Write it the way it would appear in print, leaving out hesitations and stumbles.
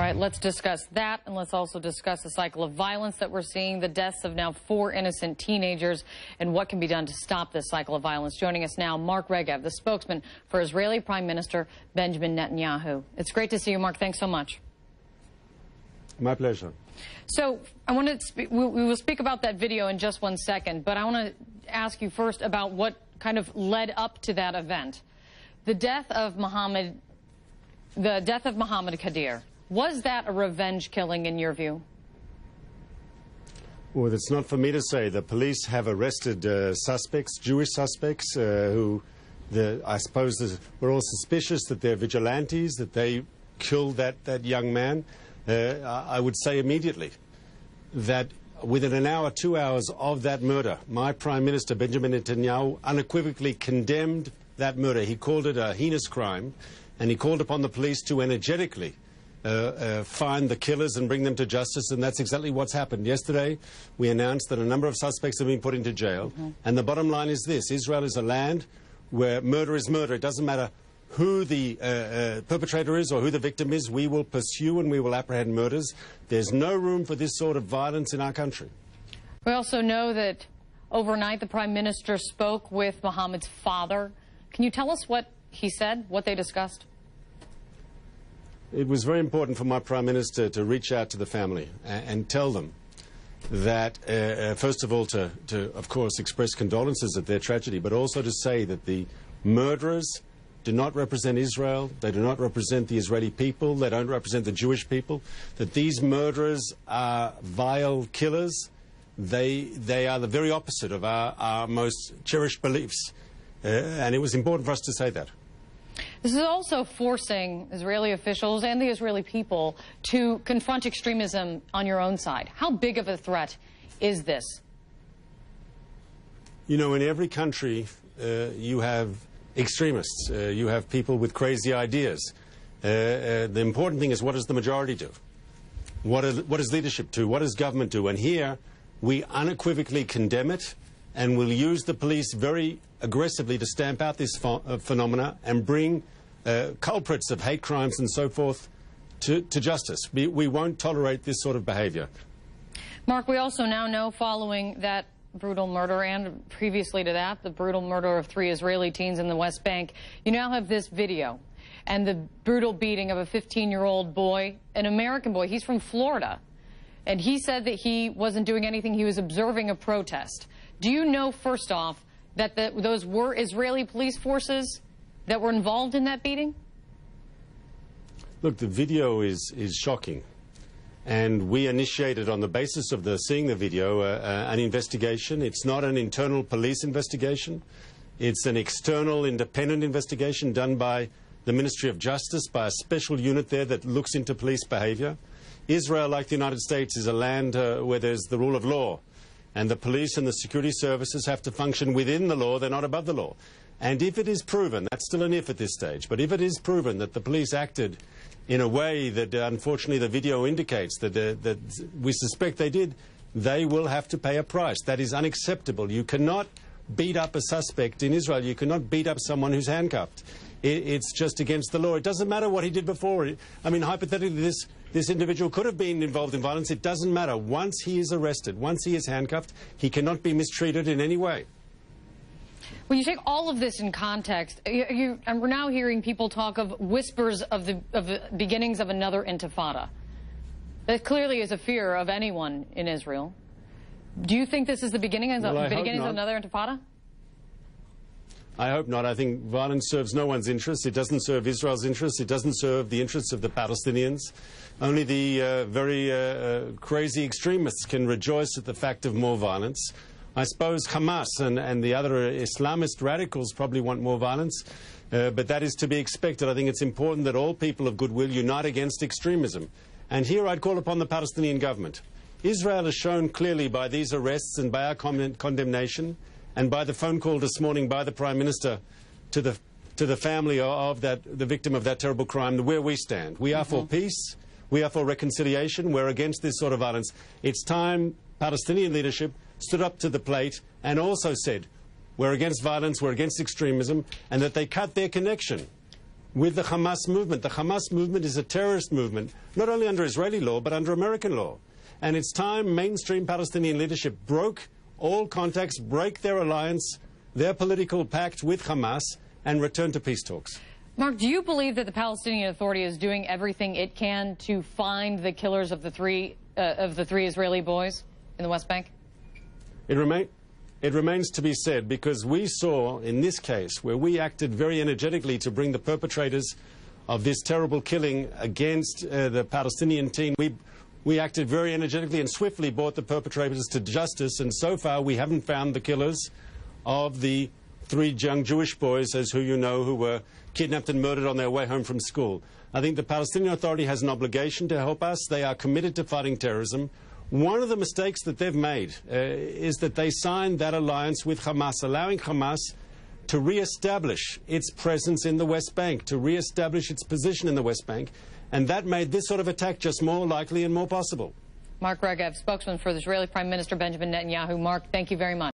right, let's discuss that, and let's also discuss the cycle of violence that we're seeing, the deaths of now 4 innocent teenagers, and what can be done to stop this cycle of violence. Joining us now, Mark Regev, the spokesman for Israeli Prime Minister Benjamin Netanyahu. It's great to see you, Mark. Thanks so much. My pleasure. So I want to we will speak about that video in just one second, but I want to ask you first about what kind of led up to that event. The death of Mohammed Kadir. Was that a revenge killing in your view? Well, it's not for me to say. The police have arrested suspects, Jewish suspects, who I suppose we're all suspicious that they're vigilantes, that they killed that young man. I would say immediately that within an hour, 2 hours of that murder, my Prime Minister, Benjamin Netanyahu, unequivocally condemned that murder. He called it a heinous crime, and he called upon the police to energetically find the killers and bring them to justice, and that's exactly what's happened. Yesterday, we announced that a number of suspects have been put into jail, and the bottom line is this: Israel is a land where murder is murder. It doesn't matter who the perpetrator is or who the victim is. We will pursue and we will apprehend murders. There's no room for this sort of violence in our country. We also know that overnight the Prime Minister spoke with Mohammed's father. Can you tell us what he said, what they discussed? It was very important for my Prime Minister to reach out to the family and tell them that, first of all, to, of course, express condolences at their tragedy, but also to say that the murderers do not represent Israel, they do not represent the Israeli people, they don't represent the Jewish people, that these murderers are vile killers. They are the very opposite of our most cherished beliefs. And it was important for us to say that. This is also forcing Israeli officials and the Israeli people to confront extremism on your own side. How big of a threat is this? You know, in every country, you have extremists. You have people with crazy ideas. The important thing is, what does the majority do? What does leadership do? What does government do? And here, we unequivocally condemn it, and will use the police very aggressively to stamp out this phenomena and bring culprits of hate crimes and so forth to justice. We won't tolerate this sort of behavior. Mark, we also now know, following that brutal murder and previously to that, the brutal murder of 3 Israeli teens in the West Bank, you now have this video and the brutal beating of a 15-year-old boy, an American boy. He's from Florida. And he said that he wasn't doing anything. He was observing a protest. Do you know, first off, that those were Israeli police forces that were involved in that beating? Look, the video is shocking. And we initiated, on the basis of seeing the video, an investigation. It's not an internal police investigation. It's an external, independent investigation done by the Ministry of Justice, by a special unit there that looks into police behavior. Israel, like the United States, is a land where there's the rule of law. And the police and the security services have to function within the law. They're not above the law. And if it is proven, that's still an if at this stage, but if it is proven that the police acted in a way that, unfortunately, the video indicates that we suspect they did, they will have to pay a price. That is unacceptable. You cannot beat up a suspect in Israel. You cannot beat up someone who's handcuffed. It's just against the law. It doesn't matter what he did before. I mean, hypothetically, this individual could have been involved in violence. It doesn't matter. Once he is arrested, once he is handcuffed, he cannot be mistreated in any way. When you take all of this in context, and we're now hearing people talk of whispers of the beginnings of another intifada. That clearly is a fear of anyone in Israel. Do you think this is the beginnings of another intifada? I hope not. I think violence serves no one's interests. It doesn't serve Israel's interests. It doesn't serve the interests of the Palestinians. Only the very crazy extremists can rejoice at the fact of more violence. I suppose Hamas and the other Islamist radicals probably want more violence, but that is to be expected. I think it's important that all people of goodwill unite against extremism. And here I'd call upon the Palestinian government. Israel has shown clearly by these arrests and by our condemnation and by the phone call this morning by the Prime Minister to the family of the victim of that terrible crime, where we stand. We are for peace. We are for reconciliation. We're against this sort of violence. It's time Palestinian leadership stood up to the plate and also said, we're against violence, we're against extremism, and that they cut their connection with the Hamas movement. The Hamas movement is a terrorist movement, not only under Israeli law, but under American law. And it's time mainstream Palestinian leadership broke all contacts, break their alliance, their political pact with Hamas, and return to peace talks. Mark, do you believe that the Palestinian Authority is doing everything it can to find the killers of the three Israeli boys in the West Bank? It remains to be said, because we saw in this case where we acted very energetically to bring the perpetrators of this terrible killing against the Palestinian team. We acted very energetically and swiftly brought the perpetrators to justice, and so far we haven't found the killers of the 3 young Jewish boys, as who you know, who were kidnapped and murdered on their way home from school. I think the Palestinian Authority has an obligation to help us. They are committed to fighting terrorism. One of the mistakes that they've made is that they signed that alliance with Hamas, allowing Hamas to re-establish its presence in the West Bank, to re-establish its position in the West Bank, and that made this sort of attack just more likely and more possible. Mark Regev, spokesman for the Israeli Prime Minister Benjamin Netanyahu. Mark, thank you very much.